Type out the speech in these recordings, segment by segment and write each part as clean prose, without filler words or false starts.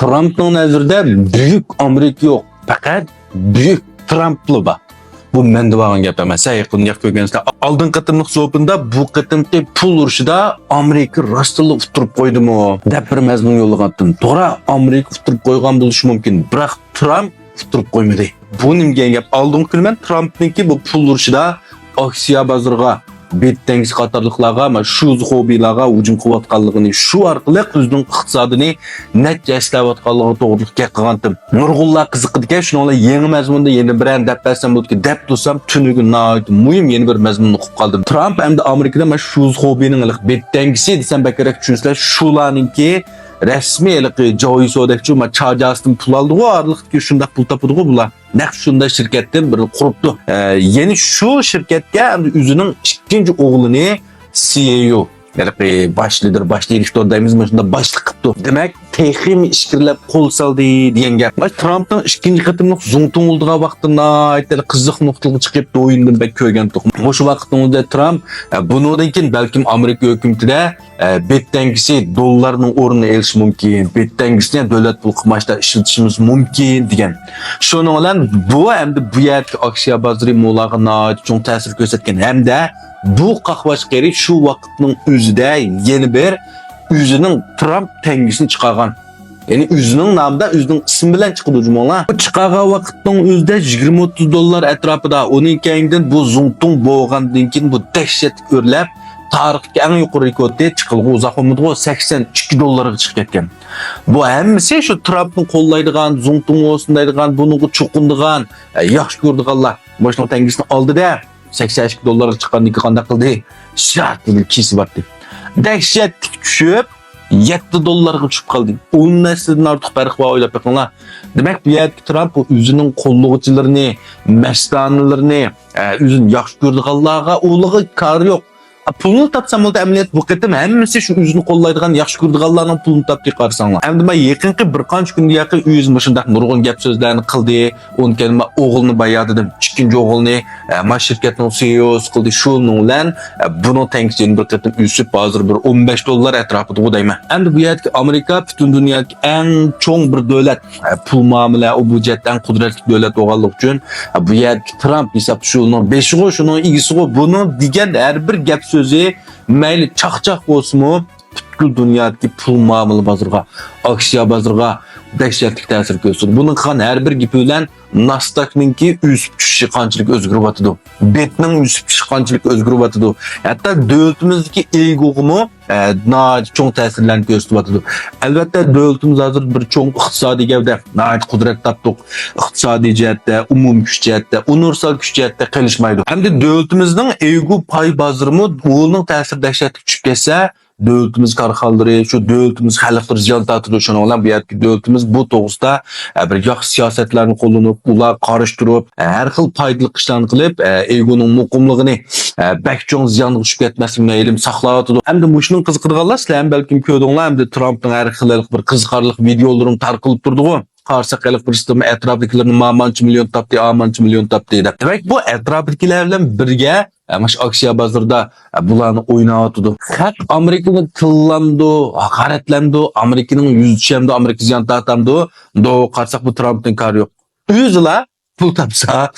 Trump'ın nazarında büyük Amerika yok. Fakat büyük Trump'lı var. Bu mende bağın gap emas. Yaqin ko'rgansizlar. Oldin qatımlıq so'pinda bu qatımki pul urushida Amerika rostilla uturib qo'ydimi deb bir mazmun yo'llagandim. To'g'ri, Amerika uturib qo'ygan bo'lishi mumkin. Biroq Trump uturib qo'ymadi. Bu nimga gap? Oldin kuni Trumpniki bu pul urushida aksiya bozoriga bettengiz qatorliqlarga va shu hobiylarga hujum qilayotganligini, shu orqali o'zining iqtisodini natija ishlayotganligi to'g'riliq gap qilgandim. Nurg'unlar qiziqadigan, shuningdek yangi mazmunda yana bir deb bersam bo'ladi deb tursam tunugi muhim yana bir mazmunni o'qib qoldim. Trump hamda Amerikada mana shu hobining bettengisi desam bakrak tushunsizlar, shularninki rasmiy joyi sodakchi va charjasdan pul oldi o arlıqdaki shunda pul topdi bular. Naq shunda shirkatdan bir quribdi. Ya'ni shu shirkatga o'zining ikkinchi o'g'lini CEO başlıdır, başlayıştır deymiz, şunda başlık qıptı. Demek texim işkirlep qol saldı deyen gap. Trump'ın ikinci qatımlıq zontun olduğu vaqtında aytlar qiziq nuqtalı çıkıp doyundan bek kögen toxum. Oşu vaqtında Trump bundan keyin balkim Amerika hökumətində bettengisi dollarının ornunu eliş mümkün, bettengisine devlet pul qımashda işletishimiz mümkün degan. Şunun bilan bu hamda bu yerki aksiya bozori molagına çok ta'sir ko'rsatgan hamda bu qahvaçqeri şu vaqtning o'zida yeni bir o'zining Trump tengisini chiqargan. Yani o'zining namida o'zining ismi bilan chiqdi jumola. Bu chiqargan vaqtning o'zida 20-30 dollar atrofida, uning keyindan bu zontun bo'lgandan keyin bu dahshat ko'rlab tarixdagi eng yuqori rekordga chiqildi. Uzoq bo'lmadi, 82 dollarga chiqib ketgan. Bu hammasi shu Trumpni qo'llaydigan, zontun o'sindaydigan, buni cho'qindigan, yaxshi ko'rdiganlar boshqa tengisini oldi-da 82 dollarga chiqqandan keyin qanday qildi? Shart bir kesi bor deb. Dahshat tushib 7 dollarga tushib qoldi. 10 narsadan ortiq farq bor o'ylab qo'yinglar. Demak, bu yerda Trump o'zining qo'llovchilarini, mashdanlarini, o'zini yaxshi ko'rdiganlarga o'lig'i kar yo'q. Pulni topsam bo'ldi amaliyot bu qatim hammasi shu o'zini qo'llaydigan, yaxshi ko'rdiganlarning pulini topdi qarasanglar. Endi men yaqinqi bir qancha kunda yaqin o'zim shunday nurg'un gap so'zlarni qildi. Undan men o'g'ilni bayadim, ikkinchi o'g'ilni ma shirkatning CEO'si qildi. Shuning bilan buni tengsin bir qatim o'sib hozir bir 15 dollar atrofida deyman. Endi bu yerda Amerika butun dunyodagi eng cho'ng bir davlat, pul muomala budjetdan qudratli davlat bo'lganligi uchun bu yerda Trump hisob shuning beshigo shuning igisigo buni degan har bir gap sözü mayli çaq-çaq bo'lsinmi, butkul dunyodagi pul muomala bozoriga, aksiya bozoriga dahshatli ta'sir ko'rsatdi. Buning qan har bir gapi bilan Nasdaq'ninki o'sib tushishi qanchalik o'zgaryapti. Betning o'sib tushishi qanchalik o'zgaryapti. Hatto davlatimizdagi ego'g'imi cho'ng ta'sirlarni ko'rsatyapti. Albatta davlatimiz hozir bir cho'ng iqtisodiy gavda, qudrat topdik. Iqtisodiy jihatda, umumiy kuch jihatda, universal kuch jihatda qilishmaydi. Hamda davlatimizning ego pay bozorimi o'ning ta'sir dahshatli tushib ketsa, devletimiz karxalları, şu devletimiz xalqlar ziyon tortadi. Şuna bilan bu yerki devletimiz bu to'g'risida bir yaxshi siyosatlarni qo'llanib, ular qarashtirib, har xil foydali ishlarni qilib, egoning muqimligini bakchong ziyonga tushib ketmasligini ilm saqlayotdi. Hamda bu ishning qiziqadiganlar sizlar balkim ko'rdinglar, hamda Trumpning har xil bir qiziqarli videolarini tarqalib turdi-ku. Qarsa qilib bir sistem etrafdagilarni mamanchi million topdi, amanchi million topdi deb. Demak, bu etrafdagilar bilan birga mash aksiya bozorida bularni o'ynayotdi. Haq Amerikani tillamdi, haqoratlandi, Amerikaning yuzi tushamdi, Amerika ziyon tortamdi. Do qarsak bu Trumpning kari yo'q. O'zlar pul topsa,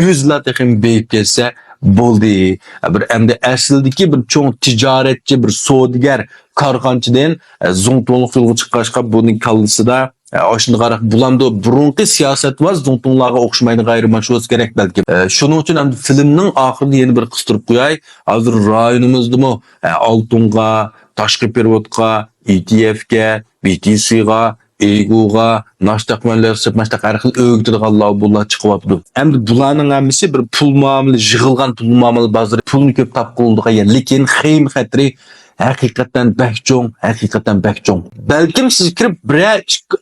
o'zlar texim beyib kelsa bo'ldi. Bir endi aslidagi bir cho'ng tijoratchi, bir savdogar, korxonchidan zo'ntonlik yo'lga chiqqachqa buning kallasida Aşını qaraq bulamda burunqi siyosat va zo'ntonlarga o'xshamaydi g'ayrimashuhur kerak balki. Shuning uchun ham filmning oxirida yana bir qistirib qo'yay. Hozir rayonimizdami oltinga, tashqi pervodga, ETFga, BTCga, egoga, nashtaqmanlar sepmashtaq har xil o'g'dirganlar bular chiqyapti. Endi bularning hammasi bir pul muomala, yig'ilgan pul muomala bozori pulni ko'p topqildigan, lekin xim xatri hakikaten bekçong. Belki siz kirip bir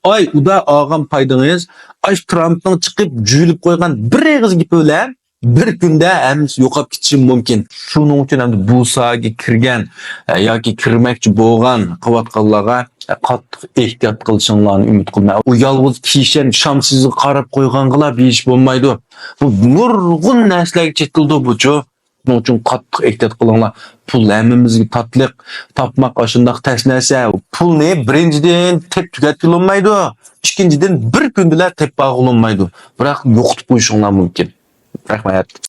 ay uda ağam paydınız, aş Trump'ın çıkıp jüylüp koygan bir ağız gibi öyle bir günde hem yoqab ketişim mümkün. Şunun için hem bu sahaga kirgen yoki kirmekçi bo'lgan qavatqanlarga qattiq ehtiyot qilishinglarni umid qilmay. U yolg'iz kishan shamsizni qarab qo'yganlar bir ish bo'lmaydi. Bu nurg'un narsalarga chetildi buchu. Bunun uchun qattiq ehtiyot qilinglar. Pul hammamizga tatliq, topmoq shundoq tez narsa. Pulni birinchidan tep tugatilmaydi. Ikkinchidan bir kundalar tep olmaydi. Biroq yo'qotib qo'yishinglar mumkin. Rahmat.